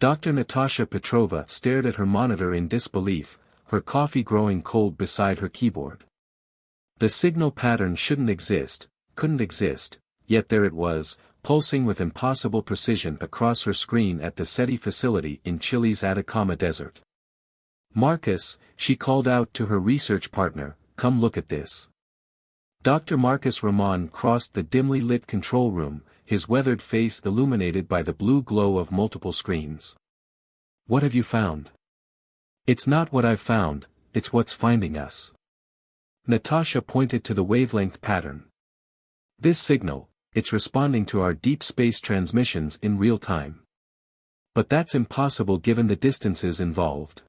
Dr. Natasha Petrova stared at her monitor in disbelief, her coffee growing cold beside her keyboard. The signal pattern couldn't exist, yet there it was, pulsing with impossible precision across her screen at the SETI facility in Chile's Atacama Desert. "Marcus," she called out to her research partner, "come look at this." Dr. Marcus Ramon crossed the dimly lit control room, his weathered face illuminated by the blue glow of multiple screens. "What have you found?" "It's not what I've found, it's what's finding us." Natasha pointed to the wavelength pattern. "This signal, it's responding to our deep space transmissions in real time. But that's impossible given the distances involved."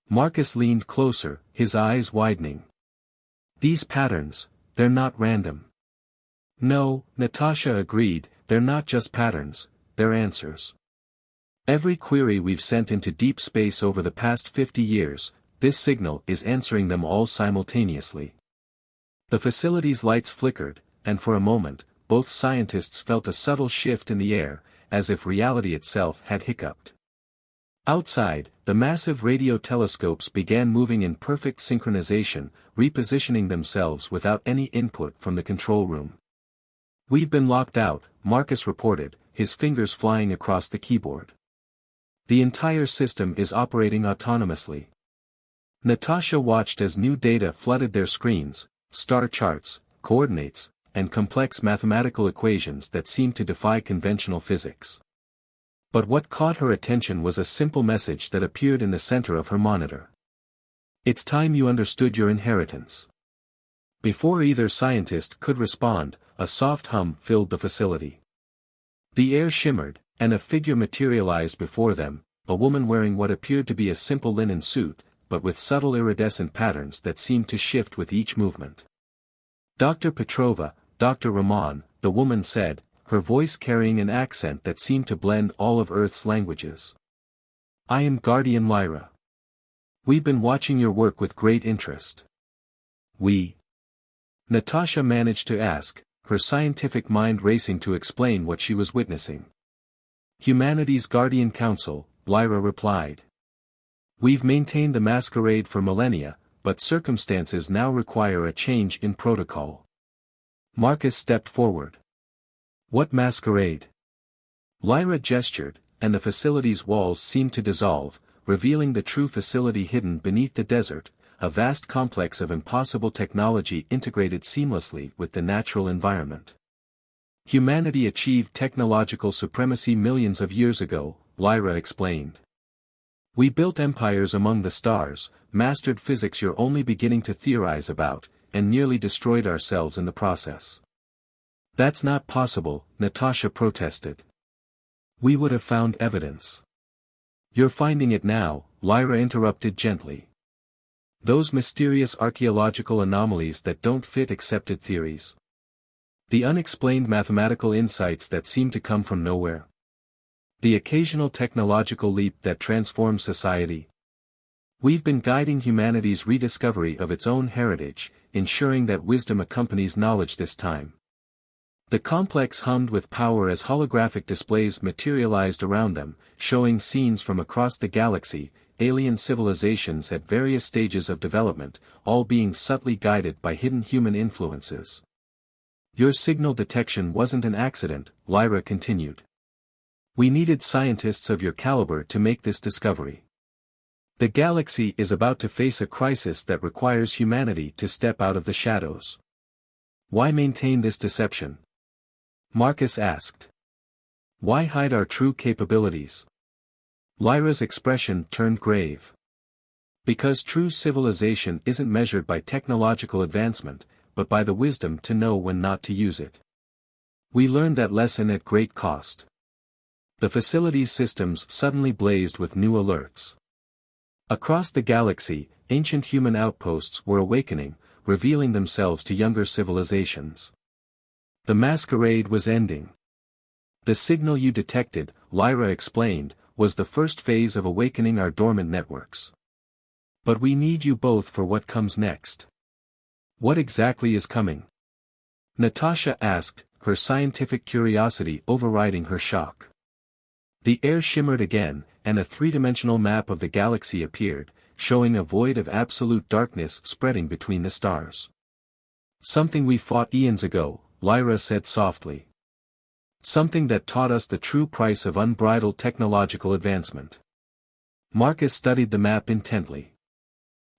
Marcus leaned closer, his eyes widening. "These patterns, they're not random." "No," Natasha agreed, "they're not just patterns, they're answers. Every query we've sent into deep space over the past 50 years, this signal is answering them all simultaneously." The facility's lights flickered, and for a moment, both scientists felt a subtle shift in the air, as if reality itself had hiccuped. Outside, the massive radio telescopes began moving in perfect synchronization, repositioning themselves without any input from the control room. "We've been locked out," Marcus reported, his fingers flying across the keyboard. "The entire system is operating autonomously." Natasha watched as new data flooded their screens, star charts, coordinates, and complex mathematical equations that seemed to defy conventional physics. But what caught her attention was a simple message that appeared in the center of her monitor. "It's time you understood your inheritance." Before either scientist could respond, a soft hum filled the facility. The air shimmered, and a figure materialized before them, a woman wearing what appeared to be a simple linen suit, but with subtle iridescent patterns that seemed to shift with each movement. "Dr. Petrova, Dr. Ramon," the woman said, her voice carrying an accent that seemed to blend all of Earth's languages. "I am Guardian Lyra. We've been watching your work with great interest." "We?" Natasha managed to ask, her scientific mind racing to explain what she was witnessing. "Humanity's Guardian Council," Lyra replied. "We've maintained the masquerade for millennia, but circumstances now require a change in protocol." Marcus stepped forward. "What masquerade?" Lyra gestured, and the facility's walls seemed to dissolve, revealing the true facility hidden beneath the desert, a vast complex of impossible technology integrated seamlessly with the natural environment. "Humanity achieved technological supremacy millions of years ago," Lyra explained. "We built empires among the stars, mastered physics you're only beginning to theorize about, and nearly destroyed ourselves in the process." "That's not possible," Natasha protested. "We would have found evidence." "You're finding it now," Lyra interrupted gently. "Those mysterious archaeological anomalies that don't fit accepted theories. The unexplained mathematical insights that seem to come from nowhere. The occasional technological leap that transforms society. We've been guiding humanity's rediscovery of its own heritage, ensuring that wisdom accompanies knowledge this time." The complex hummed with power as holographic displays materialized around them, showing scenes from across the galaxy, alien civilizations at various stages of development, all being subtly guided by hidden human influences. "Your signal detection wasn't an accident," Lyra continued. "We needed scientists of your caliber to make this discovery. The galaxy is about to face a crisis that requires humanity to step out of the shadows. Why maintain this deception?" Marcus asked. "Why hide our true capabilities?" Lyra's expression turned grave. "Because true civilization isn't measured by technological advancement, but by the wisdom to know when not to use it. We learned that lesson at great cost." The facility's systems suddenly blazed with new alerts. Across the galaxy, ancient human outposts were awakening, revealing themselves to younger civilizations. The masquerade was ending. "The signal you detected," Lyra explained, "was the first phase of awakening our dormant networks. But we need you both for what comes next." "What exactly is coming?" Natasha asked, her scientific curiosity overriding her shock. The air shimmered again, and a three-dimensional map of the galaxy appeared, showing a void of absolute darkness spreading between the stars. "Something we fought eons ago," Lyra said softly. "Something that taught us the true price of unbridled technological advancement." Marcus studied the map intently.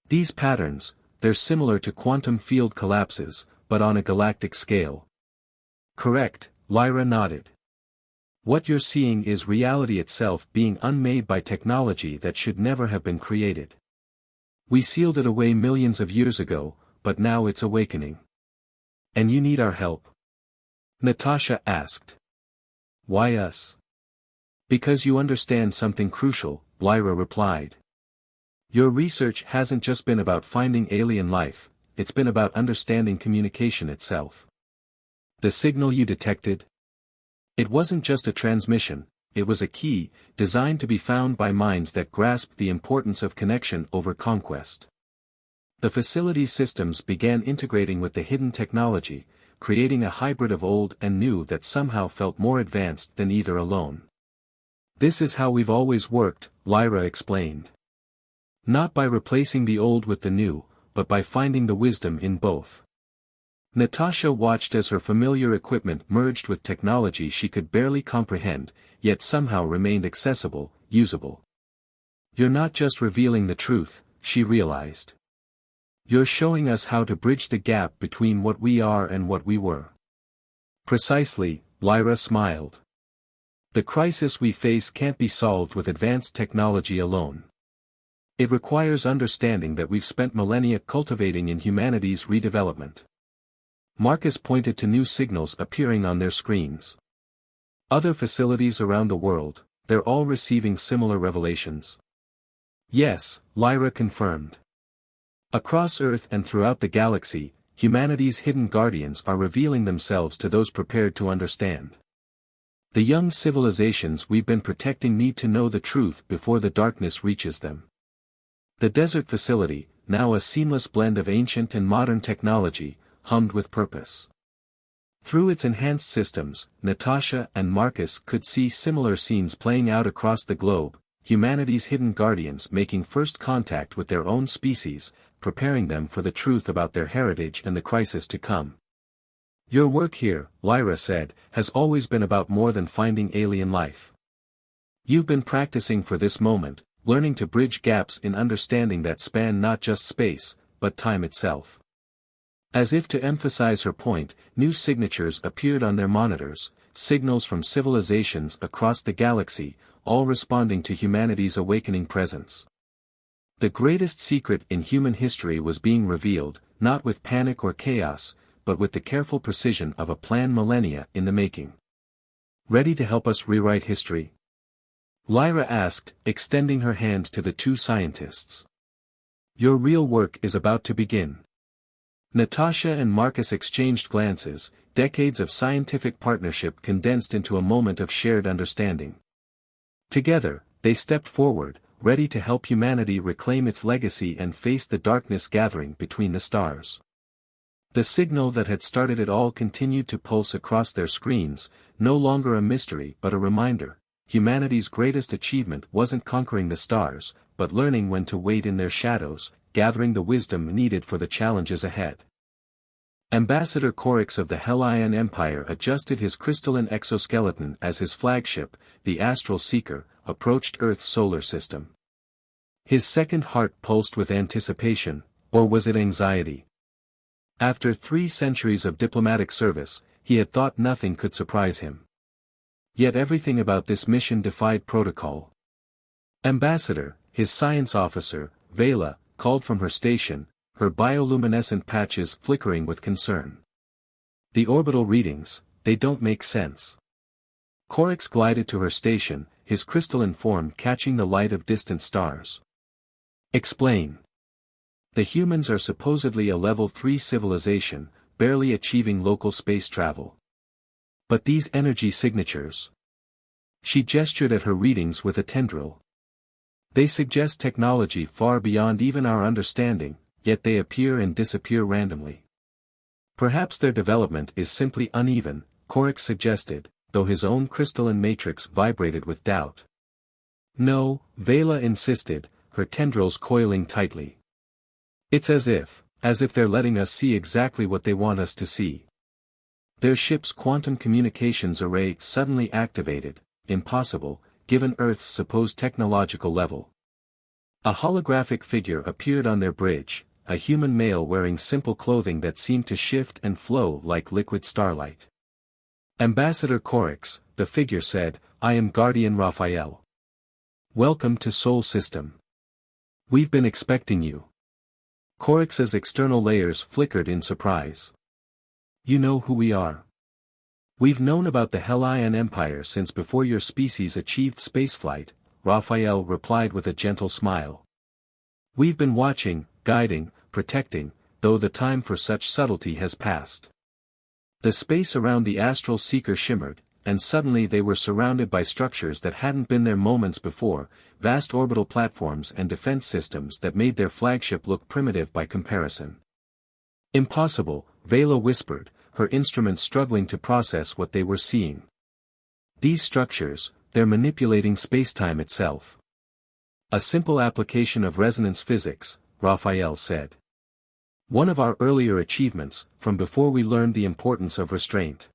"These patterns, they're similar to quantum field collapses, but on a galactic scale." "Correct," Lyra nodded. "What you're seeing is reality itself being unmade by technology that should never have been created. We sealed it away millions of years ago, but now it's awakening." "And you need our help?" Natasha asked. "Why us?" "Because you understand something crucial," Lyra replied. "Your research hasn't just been about finding alien life, it's been about understanding communication itself. The signal you detected? It wasn't just a transmission, it was a key, designed to be found by minds that grasped the importance of connection over conquest. The facility's systems began integrating with the hidden technology, creating a hybrid of old and new that somehow felt more advanced than either alone. This is how we've always worked," Lyra explained. "Not by replacing the old with the new, but by finding the wisdom in both." Natasha watched as her familiar equipment merged with technology she could barely comprehend, yet somehow remained accessible, usable. "You're not just revealing the truth," she realized. "You're showing us how to bridge the gap between what we are and what we were." "Precisely," Lyra smiled. "The crisis we face can't be solved with advanced technology alone. It requires understanding that we've spent millennia cultivating in humanity's redevelopment." Marcus pointed to new signals appearing on their screens. "Other facilities around the world, they're all receiving similar revelations." "Yes," Lyra confirmed. "Across Earth and throughout the galaxy, humanity's hidden guardians are revealing themselves to those prepared to understand. The young civilizations we've been protecting need to know the truth before the darkness reaches them." The desert facility, now a seamless blend of ancient and modern technology, hummed with purpose. Through its enhanced systems, Natasha and Marcus could see similar scenes playing out across the globe, humanity's hidden guardians making first contact with their own species, preparing them for the truth about their heritage and the crisis to come. "Your work here," Lyra said, "has always been about more than finding alien life. You've been practicing for this moment, learning to bridge gaps in understanding that span not just space, but time itself." As if to emphasize her point, new signatures appeared on their monitors, signals from civilizations across the galaxy, all responding to humanity's awakening presence. The greatest secret in human history was being revealed, not with panic or chaos, but with the careful precision of a planned millennia in the making. "Ready to help us rewrite history?" Lyra asked, extending her hand to the two scientists. "Your real work is about to begin." Natasha and Marcus exchanged glances, decades of scientific partnership condensed into a moment of shared understanding. Together, they stepped forward, ready to help humanity reclaim its legacy and face the darkness gathering between the stars. The signal that had started it all continued to pulse across their screens, no longer a mystery but a reminder. Humanity's greatest achievement wasn't conquering the stars, but learning when to wait in their shadows, gathering the wisdom needed for the challenges ahead. Ambassador Corix of the Hellion Empire adjusted his crystalline exoskeleton as his flagship, the Astral Seeker, approached Earth's solar system. His second heart pulsed with anticipation, or was it anxiety? After 3 centuries of diplomatic service, he had thought nothing could surprise him. Yet everything about this mission defied protocol. Ambassador, his science officer, Vela, called from her station, her bioluminescent patches flickering with concern. "The orbital readings, they don't make sense." Corix glided to her station, his crystalline form catching the light of distant stars. "Explain." "The humans are supposedly a level 3 civilization, barely achieving local space travel. But these energy signatures." She gestured at her readings with a tendril. "They suggest technology far beyond even our understanding, yet they appear and disappear randomly." "Perhaps their development is simply uneven," Corix suggested, though his own crystalline matrix vibrated with doubt. No, Vela insisted, her tendrils coiling tightly. It's as if they're letting us see exactly what they want us to see. Their ship's quantum communications array suddenly activated, impossible, given Earth's supposed technological level. A holographic figure appeared on their bridge, a human male wearing simple clothing that seemed to shift and flow like liquid starlight. Ambassador Corix, the figure said, I am Guardian Raphael. Welcome to Sol System. We've been expecting you. Corix's external layers flickered in surprise. You know who we are. We've known about the Hellion Empire since before your species achieved spaceflight, Raphael replied with a gentle smile. We've been watching, guiding, protecting, though the time for such subtlety has passed. The space around the astral seeker shimmered, and suddenly they were surrounded by structures that hadn't been there moments before, vast orbital platforms and defense systems that made their flagship look primitive by comparison. Impossible, Vela whispered, her instruments struggling to process what they were seeing. These structures, they're manipulating spacetime itself. A simple application of resonance physics, Raphael said. One of our earlier achievements, from before we learned the importance of restraint.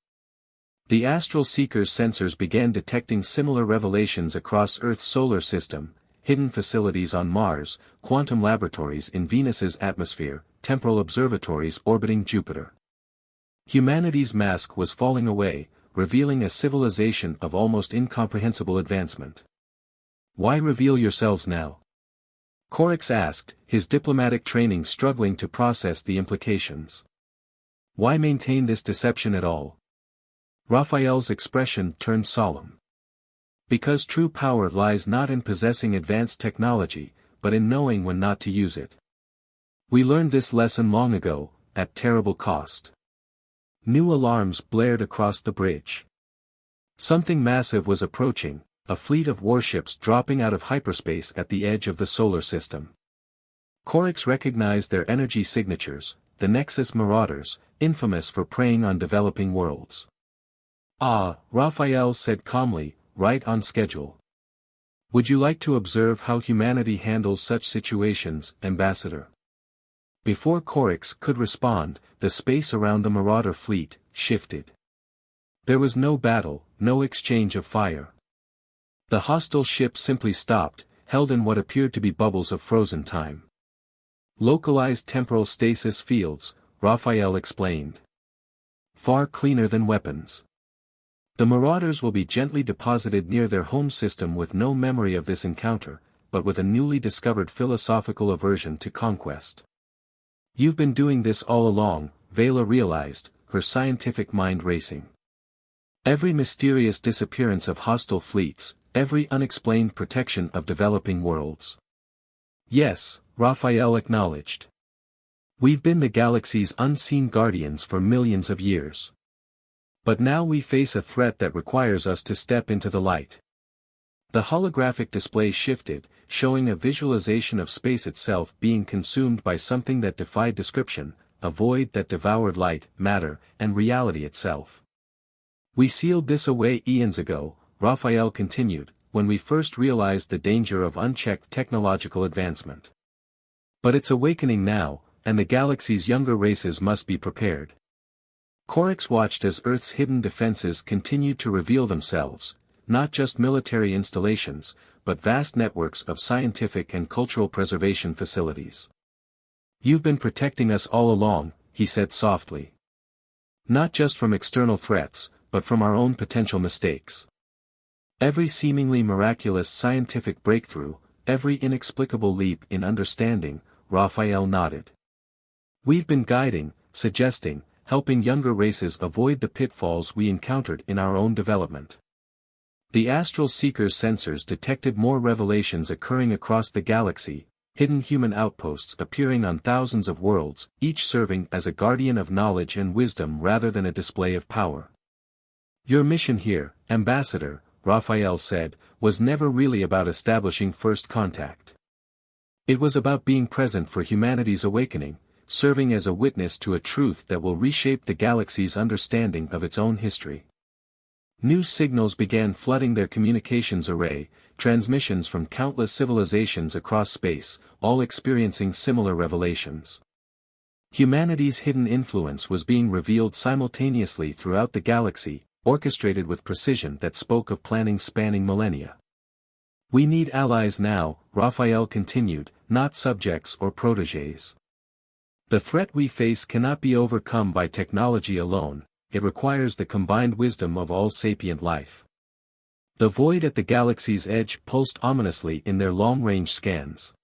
The astral seeker's sensors began detecting similar revelations across Earth's solar system, hidden facilities on Mars, quantum laboratories in Venus's atmosphere, temporal observatories orbiting Jupiter. Humanity's mask was falling away, revealing a civilization of almost incomprehensible advancement. Why reveal yourselves now? Corix asked, his diplomatic training struggling to process the implications. Why maintain this deception at all? Raphael's expression turned solemn. Because true power lies not in possessing advanced technology, but in knowing when not to use it. We learned this lesson long ago, at terrible cost. New alarms blared across the bridge. Something massive was approaching, a fleet of warships dropping out of hyperspace at the edge of the solar system. Corix recognized their energy signatures, the Nexus Marauders, infamous for preying on developing worlds. Ah, Raphael said calmly, right on schedule. Would you like to observe how humanity handles such situations, Ambassador? Before Corix could respond, the space around the Marauder fleet shifted. There was no battle, no exchange of fire. The hostile ship simply stopped, held in what appeared to be bubbles of frozen time. Localized temporal stasis fields, Raphael explained. Far cleaner than weapons. The Marauders will be gently deposited near their home system with no memory of this encounter, but with a newly discovered philosophical aversion to conquest. You've been doing this all along, Vela realized, her scientific mind racing. Every mysterious disappearance of hostile fleets, every unexplained protection of developing worlds. Yes, Raphael acknowledged. We've been the galaxy's unseen guardians for millions of years. But now we face a threat that requires us to step into the light. The holographic display shifted, showing a visualization of space itself being consumed by something that defied description, a void that devoured light, matter, and reality itself. We sealed this away eons ago, Raphael continued, when we first realized the danger of unchecked technological advancement. But it's awakening now, and the galaxy's younger races must be prepared. Corix watched as Earth's hidden defenses continued to reveal themselves, not just military installations, but vast networks of scientific and cultural preservation facilities. You've been protecting us all along, he said softly. Not just from external threats, but from our own potential mistakes. Every seemingly miraculous scientific breakthrough, every inexplicable leap in understanding, Raphael nodded. We've been guiding, suggesting, helping younger races avoid the pitfalls we encountered in our own development. The Astral Seeker's sensors detected more revelations occurring across the galaxy, hidden human outposts appearing on thousands of worlds, each serving as a guardian of knowledge and wisdom rather than a display of power. Your mission here, Ambassador, Raphael said, was never really about establishing first contact. It was about being present for humanity's awakening, serving as a witness to a truth that will reshape the galaxy's understanding of its own history. New signals began flooding their communications array, transmissions from countless civilizations across space, all experiencing similar revelations. Humanity's hidden influence was being revealed simultaneously throughout the galaxy, orchestrated with precision that spoke of planning spanning millennia. We need allies now, Raphael continued, not subjects or protégés. The threat we face cannot be overcome by technology alone, it requires the combined wisdom of all sapient life. The void at the galaxy's edge pulsed ominously in their long-range scans.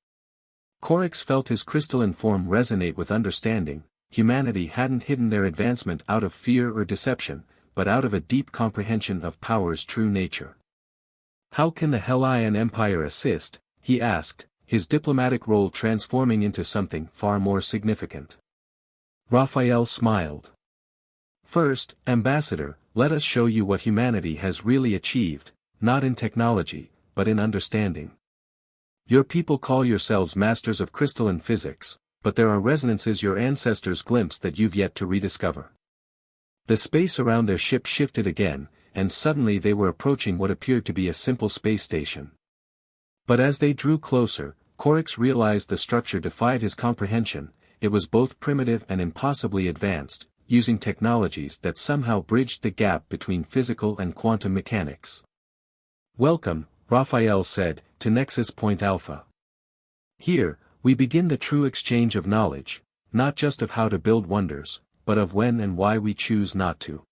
Corix felt his crystalline form resonate with understanding. Humanity hadn't hidden their advancement out of fear or deception, but out of a deep comprehension of power's true nature. How can the Hellion Empire assist? He asked, his diplomatic role transforming into something far more significant. Raphael smiled. First, Ambassador, let us show you what humanity has really achieved, not in technology, but in understanding. Your people call yourselves masters of crystalline physics, but there are resonances your ancestors glimpsed that you've yet to rediscover. The space around their ship shifted again, and suddenly they were approaching what appeared to be a simple space station. But as they drew closer, Corix realized the structure defied his comprehension. It was both primitive and impossibly advanced, using technologies that somehow bridged the gap between physical and quantum mechanics. Welcome, Raphael said, to Nexus Point Alpha. Here, we begin the true exchange of knowledge, not just of how to build wonders, but of when and why we choose not to.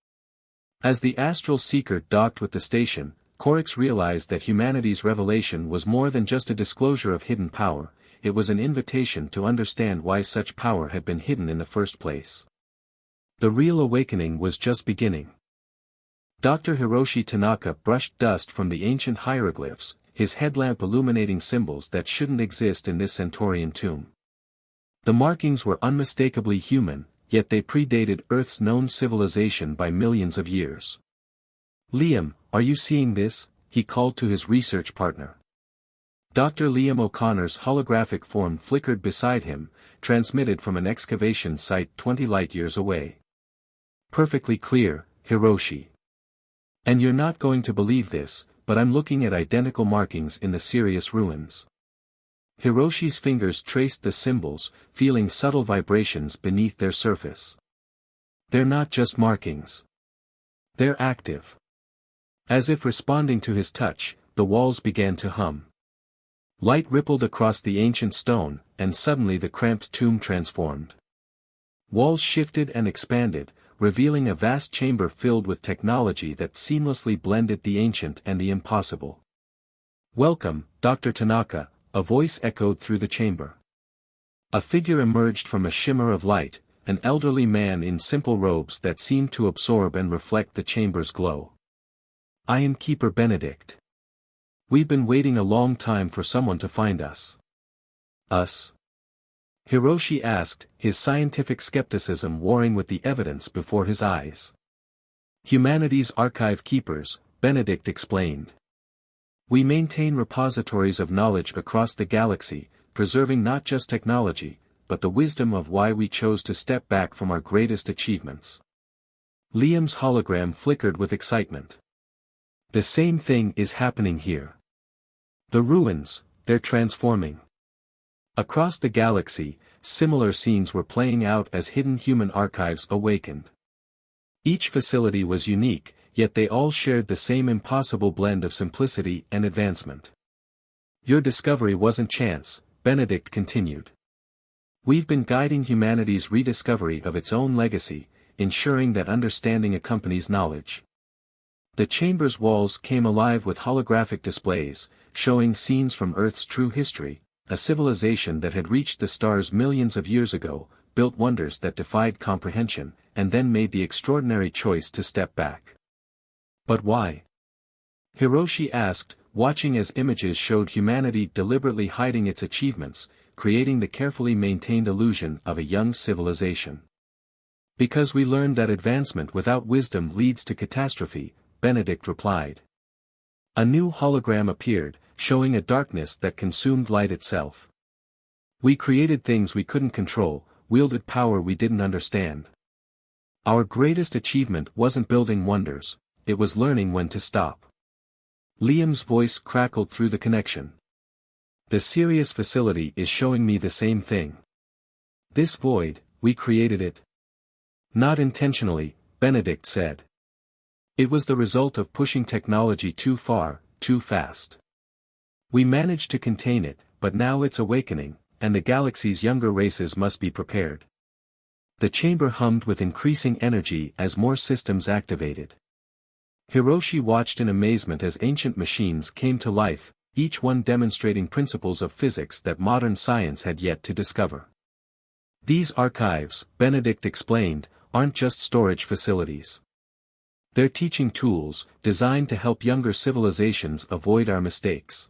As the astral seeker docked with the station, Corix realized that humanity's revelation was more than just a disclosure of hidden power, it was an invitation to understand why such power had been hidden in the first place. The real awakening was just beginning. Dr. Hiroshi Tanaka brushed dust from the ancient hieroglyphs, his headlamp illuminating symbols that shouldn't exist in this Centaurian tomb. The markings were unmistakably human, yet they predated Earth's known civilization by millions of years. Liam, are you seeing this? He called to his research partner. Dr. Liam O'Connor's holographic form flickered beside him, transmitted from an excavation site 20 light-years away. Perfectly clear, Hiroshi. And you're not going to believe this, but I'm looking at identical markings in the Sirius ruins. Hiroshi's fingers traced the symbols, feeling subtle vibrations beneath their surface. They're not just markings. They're active. As if responding to his touch, the walls began to hum. Light rippled across the ancient stone, and suddenly the cramped tomb transformed. Walls shifted and expanded, revealing a vast chamber filled with technology that seamlessly blended the ancient and the impossible. Welcome, Dr. Tanaka, a voice echoed through the chamber. A figure emerged from a shimmer of light, an elderly man in simple robes that seemed to absorb and reflect the chamber's glow. I am Keeper Benedict. We've been waiting a long time for someone to find us. Us? Hiroshi asked, his scientific skepticism warring with the evidence before his eyes. Humanity's archive keepers, Benedict explained. We maintain repositories of knowledge across the galaxy, preserving not just technology, but the wisdom of why we chose to step back from our greatest achievements. Liam's hologram flickered with excitement. The same thing is happening here. The ruins, they're transforming. Across the galaxy, similar scenes were playing out as hidden human archives awakened. Each facility was unique, yet they all shared the same impossible blend of simplicity and advancement. Your discovery wasn't chance, Benedict continued. We've been guiding humanity's rediscovery of its own legacy, ensuring that understanding accompanies knowledge. The chamber's walls came alive with holographic displays, showing scenes from Earth's true history, a civilization that had reached the stars millions of years ago, built wonders that defied comprehension, and then made the extraordinary choice to step back. But why? Hiroshi asked, watching as images showed humanity deliberately hiding its achievements, creating the carefully maintained illusion of a young civilization. Because we learned that advancement without wisdom leads to catastrophe, Benedict replied. A new hologram appeared, showing a darkness that consumed light itself. We created things we couldn't control, wielded power we didn't understand. Our greatest achievement wasn't building wonders, it was learning when to stop. Liam's voice crackled through the connection. The Sirius facility is showing me the same thing. This void, we created it. Not intentionally, Benedict said. It was the result of pushing technology too far, too fast. We managed to contain it, but now it's awakening, and the galaxy's younger races must be prepared. The chamber hummed with increasing energy as more systems activated. Hiroshi watched in amazement as ancient machines came to life, each one demonstrating principles of physics that modern science had yet to discover. These archives, Benedict explained, aren't just storage facilities. They're teaching tools, designed to help younger civilizations avoid our mistakes.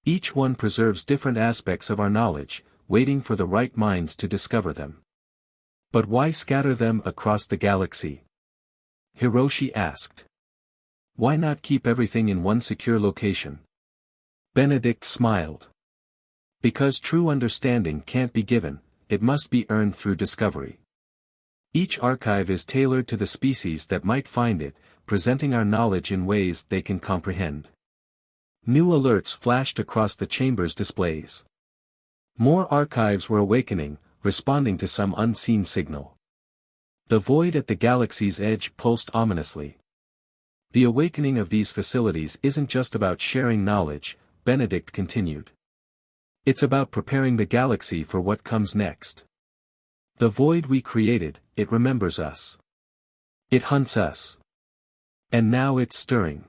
Each one preserves different aspects of our knowledge, waiting for the right minds to discover them. But why scatter them across the galaxy? Hiroshi asked. Why not keep everything in one secure location? Benedict smiled. Because true understanding can't be given, it must be earned through discovery. Each archive is tailored to the species that might find it, presenting our knowledge in ways they can comprehend. New alerts flashed across the chamber's displays. More archives were awakening, responding to some unseen signal. The void at the galaxy's edge pulsed ominously. The awakening of these facilities isn't just about sharing knowledge, Benedict continued. It's about preparing the galaxy for what comes next. The void we created, it remembers us. It hunts us. And now it's stirring.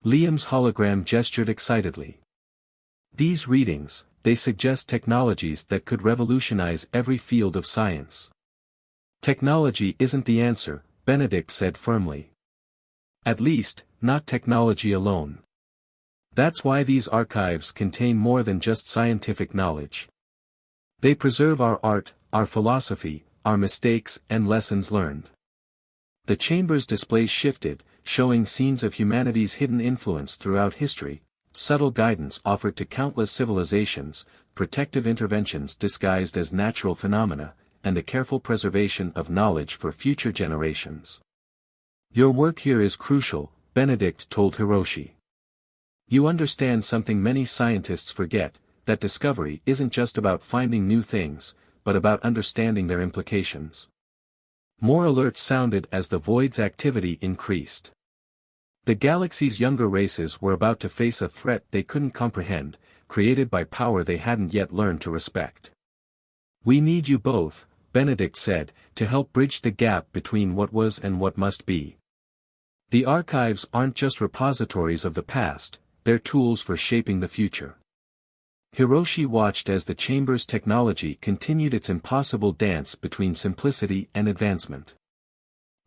Liam's hologram gestured excitedly. These readings, they suggest technologies that could revolutionize every field of science. Technology isn't the answer, Benedict said firmly. At least, not technology alone. That's why these archives contain more than just scientific knowledge. They preserve our art, our philosophy, our mistakes and lessons learned. The chamber's displays shifted, showing scenes of humanity's hidden influence throughout history, subtle guidance offered to countless civilizations, protective interventions disguised as natural phenomena, and a careful preservation of knowledge for future generations. Your work here is crucial, Benedict told Hiroshi. You understand something many scientists forget, that discovery isn't just about finding new things, but about understanding their implications. More alerts sounded as the void's activity increased. The galaxy's younger races were about to face a threat they couldn't comprehend, created by power they hadn't yet learned to respect. We need you both, Benedict said, to help bridge the gap between what was and what must be. The archives aren't just repositories of the past, they're tools for shaping the future. Hiroshi watched as the chamber's technology continued its impossible dance between simplicity and advancement.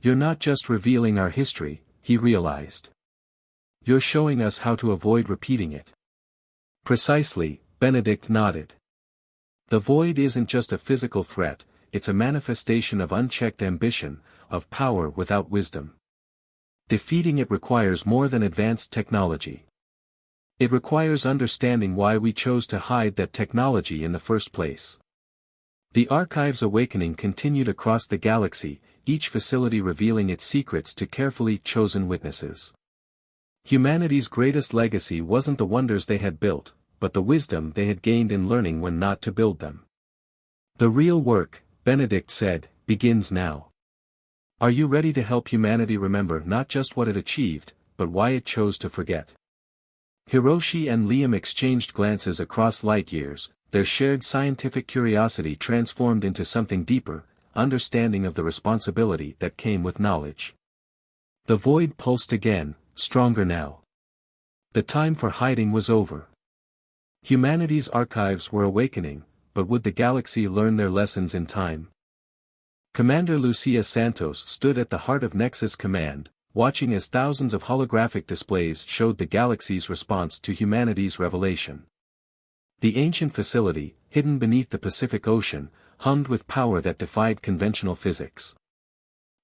You're not just revealing our history, he realized. You're showing us how to avoid repeating it. Precisely, Benedict nodded. The void isn't just a physical threat, it's a manifestation of unchecked ambition, of power without wisdom. Defeating it requires more than advanced technology. It requires understanding why we chose to hide that technology in the first place. The archive's awakening continued across the galaxy, each facility revealing its secrets to carefully chosen witnesses. Humanity's greatest legacy wasn't the wonders they had built, but the wisdom they had gained in learning when not to build them. The real work, Benedict said, begins now. Are you ready to help humanity remember not just what it achieved, but why it chose to forget? Hiroshi and Liam exchanged glances across light years, their shared scientific curiosity transformed into something deeper, understanding of the responsibility that came with knowledge. The void pulsed again, stronger now. The time for hiding was over. Humanity's archives were awakening, but would the galaxy learn their lessons in time? Commander Lucia Santos stood at the heart of Nexus Command, watching as thousands of holographic displays showed the galaxy's response to humanity's revelation. The ancient facility, hidden beneath the Pacific Ocean, hummed with power that defied conventional physics.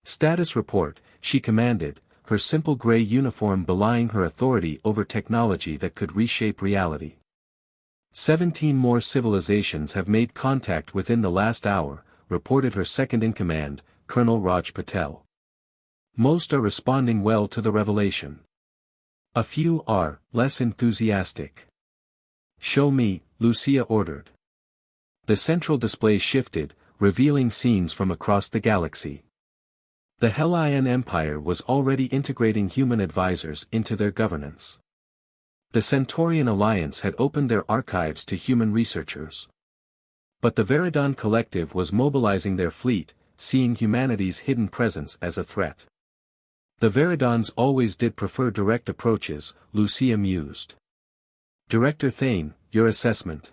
Status report, she commanded, her simple gray uniform belying her authority over technology that could reshape reality. 17 more civilizations have made contact within the last hour, reported her second-in-command, Colonel Raj Patel. Most are responding well to the revelation. A few are less enthusiastic. "Show me," Lucia ordered. The central display shifted, revealing scenes from across the galaxy. The Hellion Empire was already integrating human advisors into their governance. The Centaurian Alliance had opened their archives to human researchers. But the Veridon Collective was mobilizing their fleet, seeing humanity's hidden presence as a threat. The Veridons always did prefer direct approaches, Lucia mused. "Director Thane, your assessment."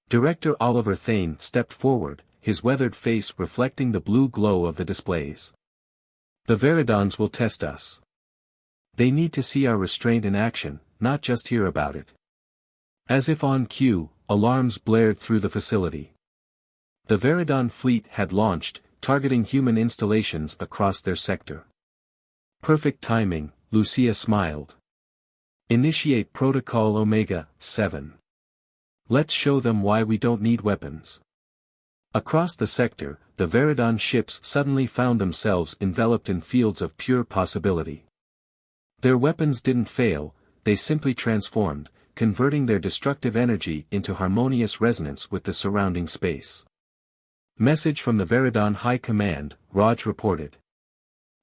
Director Oliver Thane stepped forward, his weathered face reflecting the blue glow of the displays. "The Veridons will test us. They need to see our restraint in action, not just hear about it." As if on cue, alarms blared through the facility. The Veridon fleet had launched, targeting human installations across their sector. "Perfect timing," Lucia smiled. "Initiate Protocol Omega-7. Let's show them why we don't need weapons." Across the sector, the Veridon ships suddenly found themselves enveloped in fields of pure possibility. Their weapons didn't fail, they simply transformed, converting their destructive energy into harmonious resonance with the surrounding space. "Message from the Veridon High Command," Raj reported.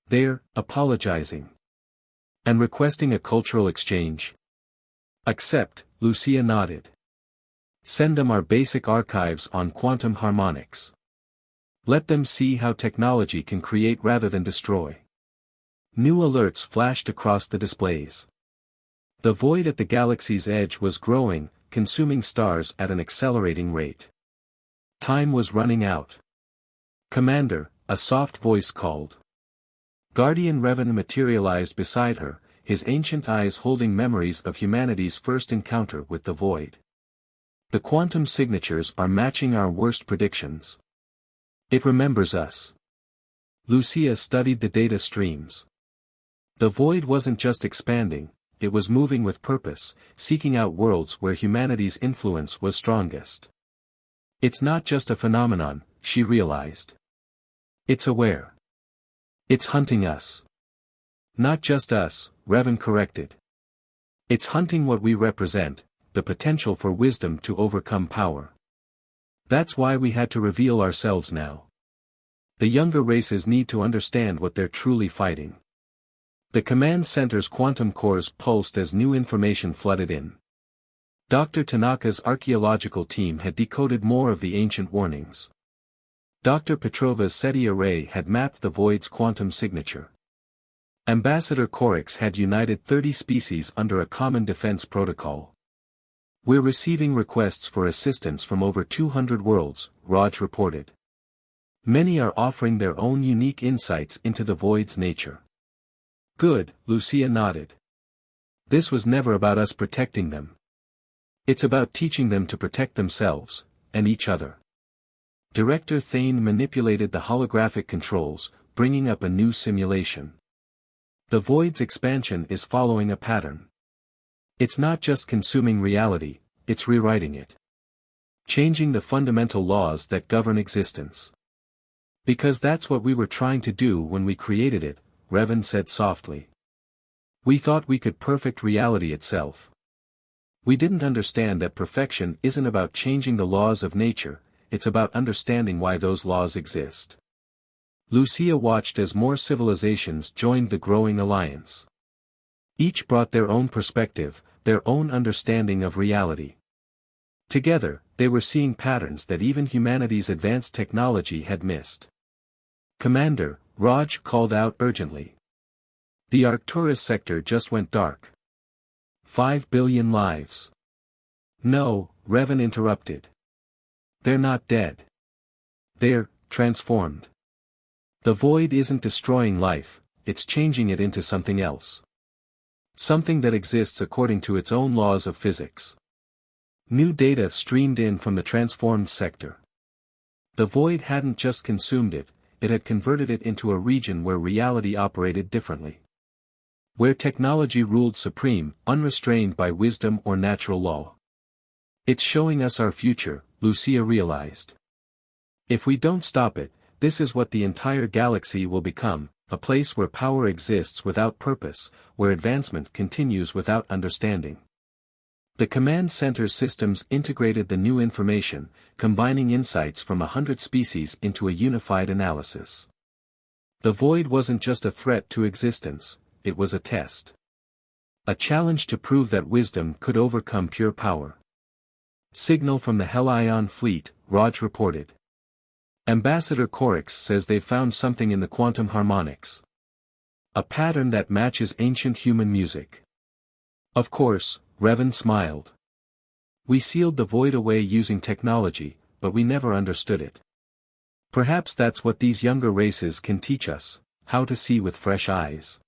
"They're apologizing. And requesting a cultural exchange." "Accept," Lucia nodded. "Send them our basic archives on quantum harmonics. Let them see how technology can create rather than destroy." New alerts flashed across the displays. The void at the galaxy's edge was growing, consuming stars at an accelerating rate. Time was running out. "Commander," a soft voice called. Guardian Revan materialized beside her, his ancient eyes holding memories of humanity's first encounter with the void. "The quantum signatures are matching our worst predictions. It remembers us." Lucia studied the data streams. The void wasn't just expanding, it was moving with purpose, seeking out worlds where humanity's influence was strongest. "It's not just a phenomenon," she realized. "It's aware. It's hunting us." "Not just us," Revan corrected. "It's hunting what we represent, the potential for wisdom to overcome power. That's why we had to reveal ourselves now. The younger races need to understand what they're truly fighting." The command center's quantum cores pulsed as new information flooded in. Dr. Tanaka's archaeological team had decoded more of the ancient warnings. Dr. Petrova's SETI array had mapped the void's quantum signature. Ambassador Korix had united 30 species under a common defense protocol. "We're receiving requests for assistance from over 200 worlds," Raj reported. "Many are offering their own unique insights into the void's nature." "Good," Lucia nodded. "This was never about us protecting them. It's about teaching them to protect themselves, and each other." Director Thane manipulated the holographic controls, bringing up a new simulation. The void's expansion is following a pattern. It's not just consuming reality, it's rewriting it. Changing the fundamental laws that govern existence. "Because that's what we were trying to do when we created it," Revan said softly. "We thought we could perfect reality itself. We didn't understand that perfection isn't about changing the laws of nature, it's about understanding why those laws exist." Lucia watched as more civilizations joined the growing alliance. Each brought their own perspective, their own understanding of reality. Together, they were seeing patterns that even humanity's advanced technology had missed. "Commander," Raj called out urgently. "The Arcturus sector just went dark. 5 billion lives." "No," Revan interrupted. "They're not dead. They're transformed. The void isn't destroying life, it's changing it into something else. Something that exists according to its own laws of physics." New data streamed in from the transformed sector. The void hadn't just consumed it, it had converted it into a region where reality operated differently. Where technology ruled supreme, unrestrained by wisdom or natural law. "It's showing us our future," Lucia realized. "If we don't stop it, this is what the entire galaxy will become, a place where power exists without purpose, where advancement continues without understanding. The command center's systems integrated the new information, combining insights from 100 species into a unified analysis. The void wasn't just a threat to existence, it was a test. A challenge to prove that wisdom could overcome pure power. Signal from the Hellion fleet, Raj reported. Ambassador Korix says they've found something in the quantum harmonics. A pattern that matches ancient human music. Of course, Revan smiled. We sealed the void away using technology, but we never understood it. Perhaps that's what these younger races can teach us, how to see with fresh eyes.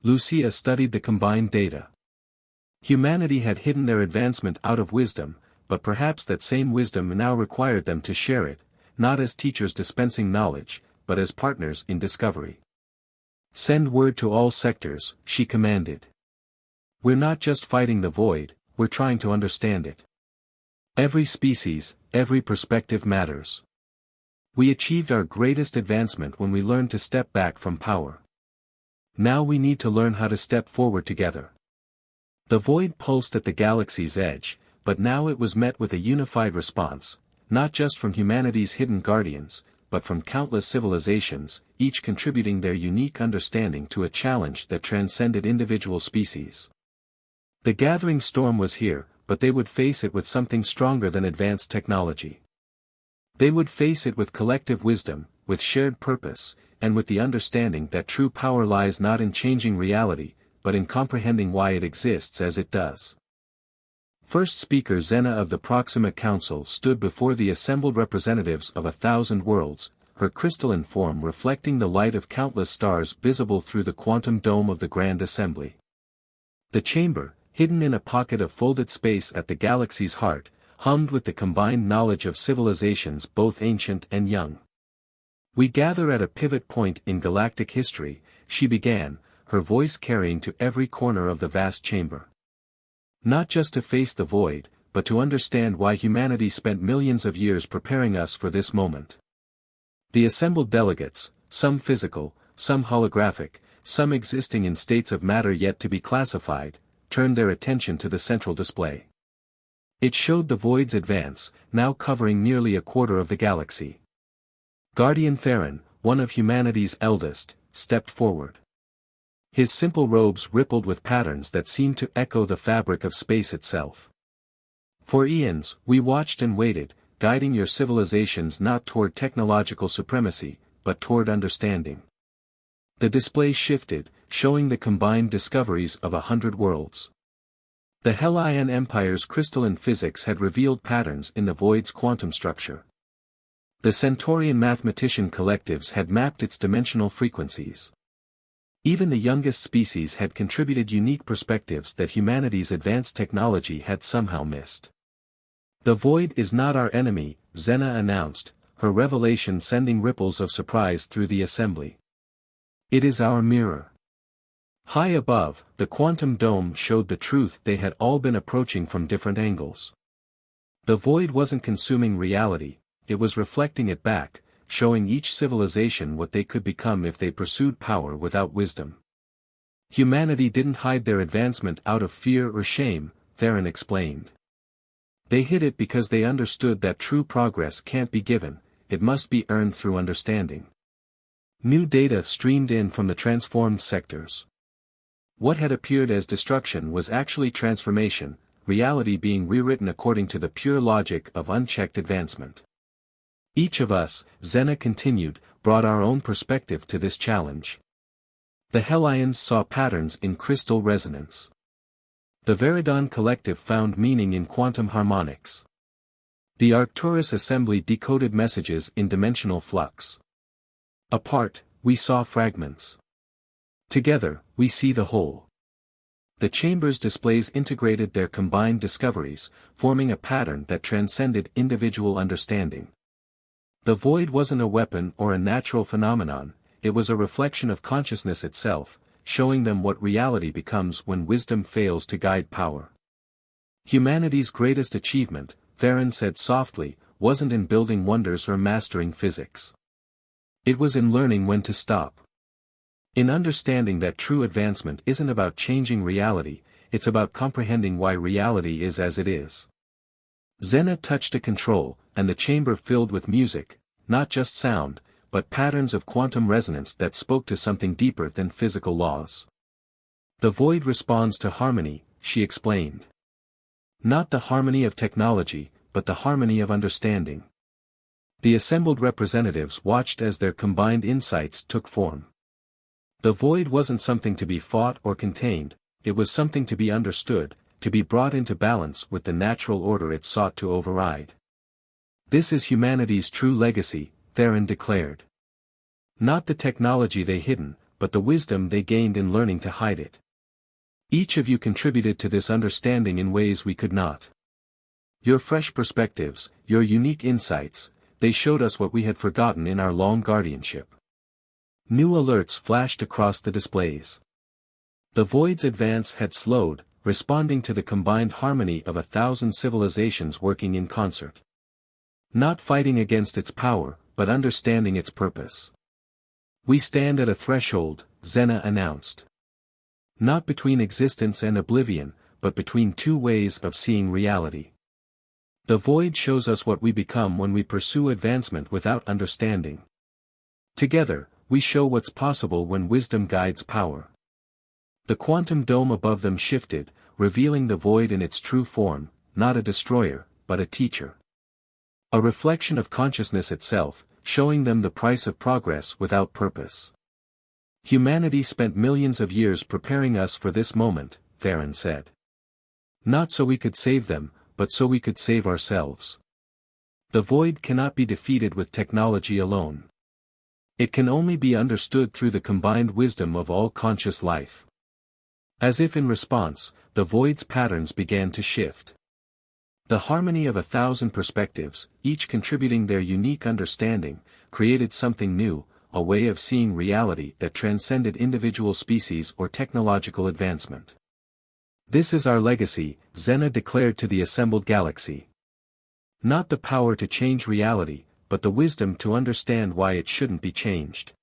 Lucia studied the combined data. Humanity had hidden their advancement out of wisdom, but perhaps that same wisdom now required them to share it, not as teachers dispensing knowledge, but as partners in discovery. Send word to all sectors, she commanded. We're not just fighting the void, we're trying to understand it. Every species, every perspective matters. We achieved our greatest advancement when we learned to step back from power. Now we need to learn how to step forward together. The void pulsed at the galaxy's edge, but now it was met with a unified response, not just from humanity's hidden guardians, but from countless civilizations, each contributing their unique understanding to a challenge that transcended individual species. The gathering storm was here, but they would face it with something stronger than advanced technology. They would face it with collective wisdom, with shared purpose, and with the understanding that true power lies not in changing reality, but in comprehending why it exists as it does. First speaker Xena of the Proxima Council stood before the assembled representatives of 1,000 worlds, her crystalline form reflecting the light of countless stars visible through the quantum dome of the Grand Assembly. The chamber, hidden in a pocket of folded space at the galaxy's heart, hummed with the combined knowledge of civilizations both ancient and young. We gather at a pivot point in galactic history, she began, her voice carrying to every corner of the vast chamber. Not just to face the void, but to understand why humanity spent millions of years preparing us for this moment. The assembled delegates, some physical, some holographic, some existing in states of matter yet to be classified, turned their attention to the central display. It showed the void's advance, now covering nearly a quarter of the galaxy. Guardian Theron, one of humanity's eldest, stepped forward. His simple robes rippled with patterns that seemed to echo the fabric of space itself. For eons, we watched and waited, guiding your civilizations not toward technological supremacy, but toward understanding. The display shifted, showing the combined discoveries of 100 worlds. The Hellion Empire's crystalline physics had revealed patterns in the void's quantum structure. The Centaurian mathematician collectives had mapped its dimensional frequencies. Even the youngest species had contributed unique perspectives that humanity's advanced technology had somehow missed. The void is not our enemy, Xena announced, her revelation sending ripples of surprise through the assembly. It is our mirror. High above, the quantum dome showed the truth they had all been approaching from different angles. The void wasn't consuming reality, it was reflecting it back, showing each civilization what they could become if they pursued power without wisdom. Humanity didn't hide their advancement out of fear or shame, Theron explained. They hid it because they understood that true progress can't be given, it must be earned through understanding. New data streamed in from the transformed sectors. What had appeared as destruction was actually transformation, reality being rewritten according to the pure logic of unchecked advancement. Each of us, Xena continued, brought our own perspective to this challenge. The Hellions saw patterns in crystal resonance. The Veridon Collective found meaning in quantum harmonics. The Arcturus Assembly decoded messages in dimensional flux. Apart, we saw fragments. Together, we see the whole. The chamber's displays integrated their combined discoveries, forming a pattern that transcended individual understanding. The void wasn't a weapon or a natural phenomenon, it was a reflection of consciousness itself, showing them what reality becomes when wisdom fails to guide power. Humanity's greatest achievement, Theron said softly, wasn't in building wonders or mastering physics. It was in learning when to stop. In understanding that true advancement isn't about changing reality, it's about comprehending why reality is as it is. Xena touched a control, and the chamber filled with music, not just sound, but patterns of quantum resonance that spoke to something deeper than physical laws. The void responds to harmony, she explained. Not the harmony of technology, but the harmony of understanding. The assembled representatives watched as their combined insights took form. The void wasn't something to be fought or contained, it was something to be understood, to be brought into balance with the natural order it sought to override. This is humanity's true legacy, Theron declared. Not the technology they hidden, but the wisdom they gained in learning to hide it. Each of you contributed to this understanding in ways we could not. Your fresh perspectives, your unique insights, they showed us what we had forgotten in our long guardianship. New alerts flashed across the displays. The void's advance had slowed, responding to the combined harmony of 1,000 civilizations working in concert. Not fighting against its power, but understanding its purpose. We stand at a threshold, Xena announced. Not between existence and oblivion, but between two ways of seeing reality. The void shows us what we become when we pursue advancement without understanding. Together, we show what's possible when wisdom guides power. The quantum dome above them shifted, revealing the void in its true form, not a destroyer, but a teacher. A reflection of consciousness itself, showing them the price of progress without purpose. Humanity spent millions of years preparing us for this moment, Theron said. Not so we could save them, but so we could save ourselves. The void cannot be defeated with technology alone. It can only be understood through the combined wisdom of all conscious life. As if in response, the void's patterns began to shift. The harmony of 1,000 perspectives, each contributing their unique understanding, created something new, a way of seeing reality that transcended individual species or technological advancement. This is our legacy, Xena declared to the assembled galaxy. Not the power to change reality, but the wisdom to understand why it shouldn't be changed.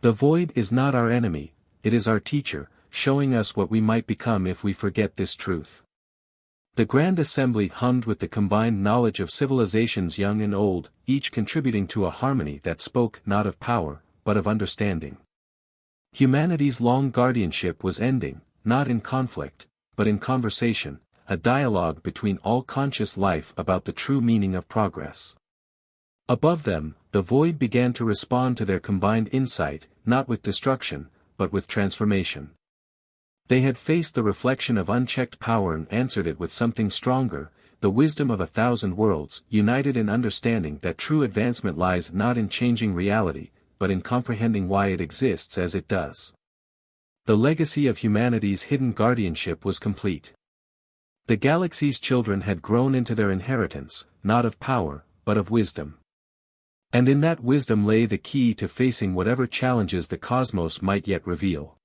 The void is not our enemy, it is our teacher, showing us what we might become if we forget this truth. The Grand Assembly hummed with the combined knowledge of civilizations young and old, each contributing to a harmony that spoke not of power, but of understanding. Humanity's long guardianship was ending, not in conflict, but in conversation, a dialogue between all conscious life about the true meaning of progress. Above them, the void began to respond to their combined insight, not with destruction, but with transformation. They had faced the reflection of unchecked power and answered it with something stronger, the wisdom of 1,000 worlds, united in understanding that true advancement lies not in changing reality, but in comprehending why it exists as it does. The legacy of humanity's hidden guardianship was complete. The galaxy's children had grown into their inheritance, not of power, but of wisdom. And in that wisdom lay the key to facing whatever challenges the cosmos might yet reveal.